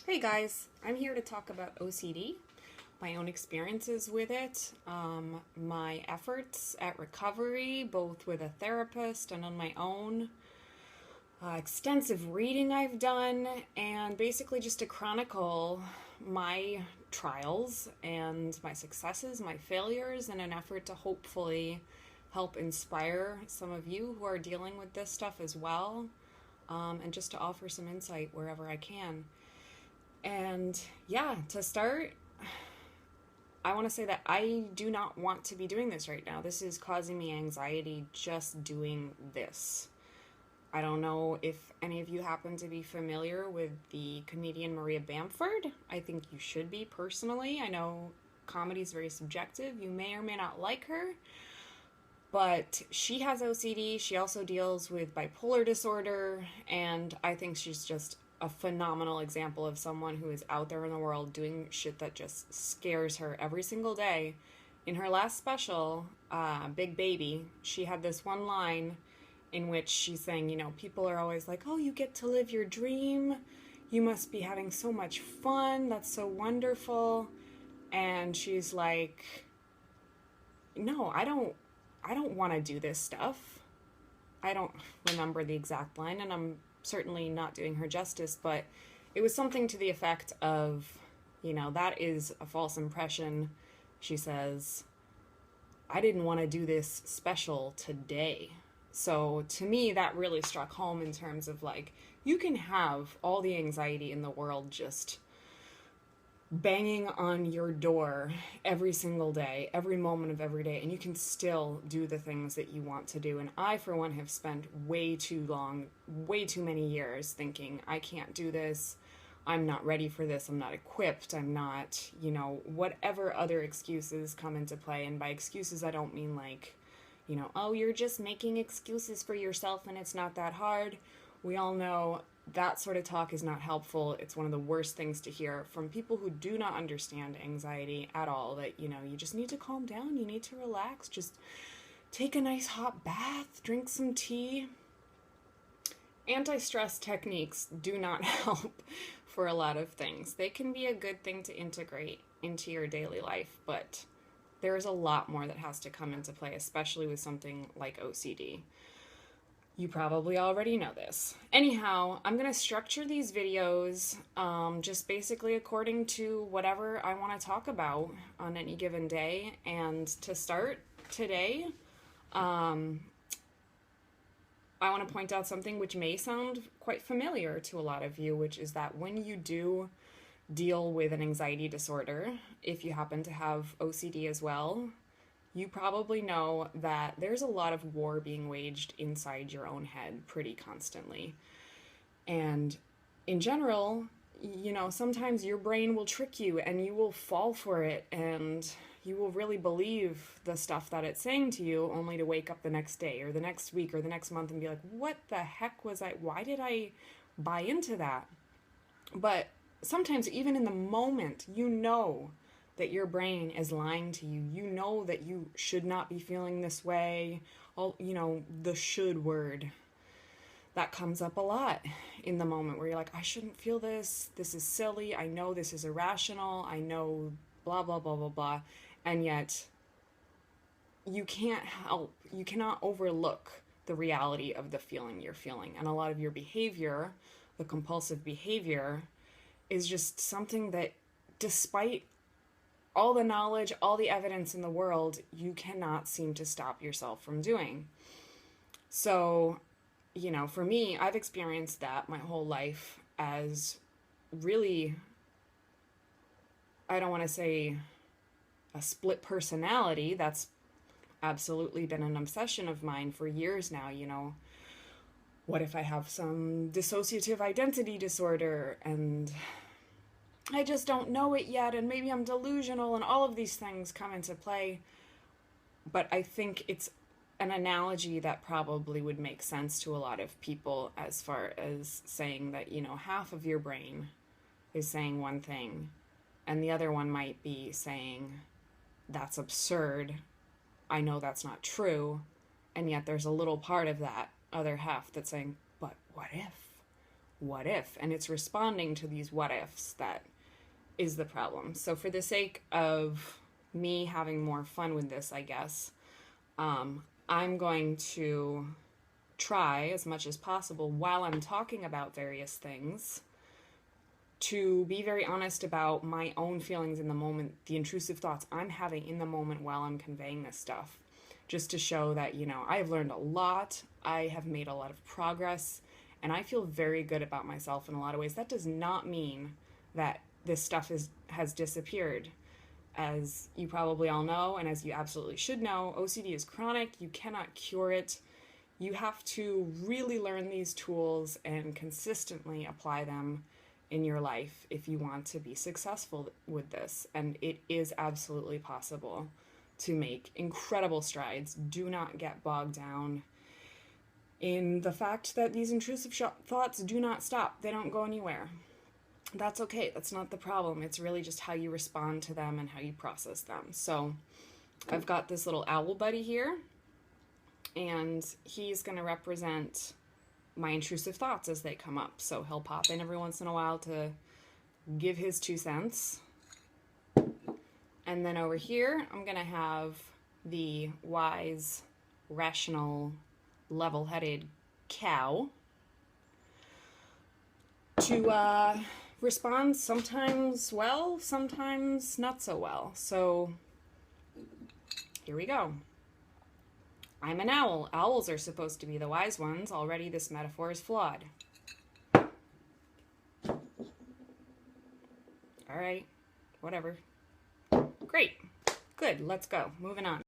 Hey guys, I'm here to talk about OCD, my own experiences with it, my efforts at recovery, both with a therapist and on my own, extensive reading I've done, and basically just to chronicle my trials and my successes, my failures, in an effort to hopefully help inspire some of you who are dealing with this stuff as well, and just to offer some insight wherever I can. And yeah, to start, I want to say that I do not want to be doing this right now. This is causing me anxiety just doing this. I don't know if any of you happen to be familiar with the comedian Maria Bamford. I think you should be personally. I know comedy is very subjective. You may or may not like her, but she has OCD. She also deals with bipolar disorder, and I think she's just a phenomenal example of someone who is out there in the world doing shit that just scares her every single day. In her last special, Big Baby, she had this one line in which she's saying, people are always like, oh, you get to live your dream. You must be having so much fun. That's so wonderful. And she's like, no, I don't want to do this stuff. I don't remember the exact line, and I'm certainly not doing her justice, but it was something to the effect of, that is a false impression. She says, I didn't want to do this special today. So to me, that really struck home in terms of like, you can have all the anxiety in the world just banging on your door every single day, every moment of every day, and you can still do the things that you want to do. And I, for one, have spent way too many years thinking, I can't do this, I'm not ready for this, I'm not equipped, I'm not, whatever other excuses come into play. And by excuses, I don't mean like, oh, you're just making excuses for yourself and it's not that hard. We all know that sort of talk is not helpful. It's one of the worst things to hear from people who do not understand anxiety at all, that, you just need to calm down, you need to relax, just take a nice hot bath, drink some tea. Anti-stress techniques do not help for a lot of things. They can be a good thing to integrate into your daily life, but there is a lot more that has to come into play, especially with something like OCD. You probably already know this. Anyhow, I'm going to structure these videos just basically according to whatever I want to talk about on any given day. And to start today, I want to point out something which may sound quite familiar to a lot of you, which is that when you do deal with an anxiety disorder, if you happen to have OCD as well, you probably know that there's a lot of war being waged inside your own head pretty constantly. And in general, sometimes your brain will trick you and you will fall for it and you will really believe the stuff that it's saying to you, only to wake up the next day or the next week or the next month and be like, what the heck why did I buy into that? But sometimes even in the moment, that your brain is lying to you. You know that you should not be feeling this way. The should word. That comes up a lot in the moment where you're like, I shouldn't feel this. This is silly. I know this is irrational. I know blah, blah, blah, blah, blah. And yet you cannot overlook the reality of the feeling you're feeling. And a lot of your behavior, the compulsive behavior, is just something that despite all the knowledge, all the evidence in the world, you cannot seem to stop yourself from doing. So, for me, I've experienced that my whole life as really, I don't want to say a split personality. That's absolutely been an obsession of mine for years now. What if I have some dissociative identity disorder and I just don't know it yet, and maybe I'm delusional, and all of these things come into play. But I think it's an analogy that probably would make sense to a lot of people, as far as saying that, half of your brain is saying one thing, and the other one might be saying, that's absurd, I know that's not true, and yet there's a little part of that other half that's saying, but what if? what if? And it's responding to these what ifs that is the problem. So for the sake of me having more fun with this, I guess, I'm going to try as much as possible while I'm talking about various things to be very honest about my own feelings in the moment, the intrusive thoughts I'm having in the moment while I'm conveying this stuff, just to show that, I have learned a lot, I have made a lot of progress, and I feel very good about myself in a lot of ways. That does not mean that this stuff has disappeared. As you probably all know, and as you absolutely should know, OCD is chronic. You cannot cure it. You have to really learn these tools and consistently apply them in your life if you want to be successful with this. And it is absolutely possible to make incredible strides. Do not get bogged down in the fact that these intrusive thoughts do not stop. They don't go anywhere. That's okay. That's not the problem. It's really just how you respond to them and how you process them. So I've got this little owl buddy here, and he's going to represent my intrusive thoughts as they come up. So he'll pop in every once in a while to give his 2 cents. And then over here, I'm going to have the wise, rational, level-headed cow to respond sometimes well, sometimes not so well. So here we go. I'm an owl. Owls are supposed to be the wise ones. Already this metaphor is flawed. All right, whatever. Great. Good, let's go. Moving on.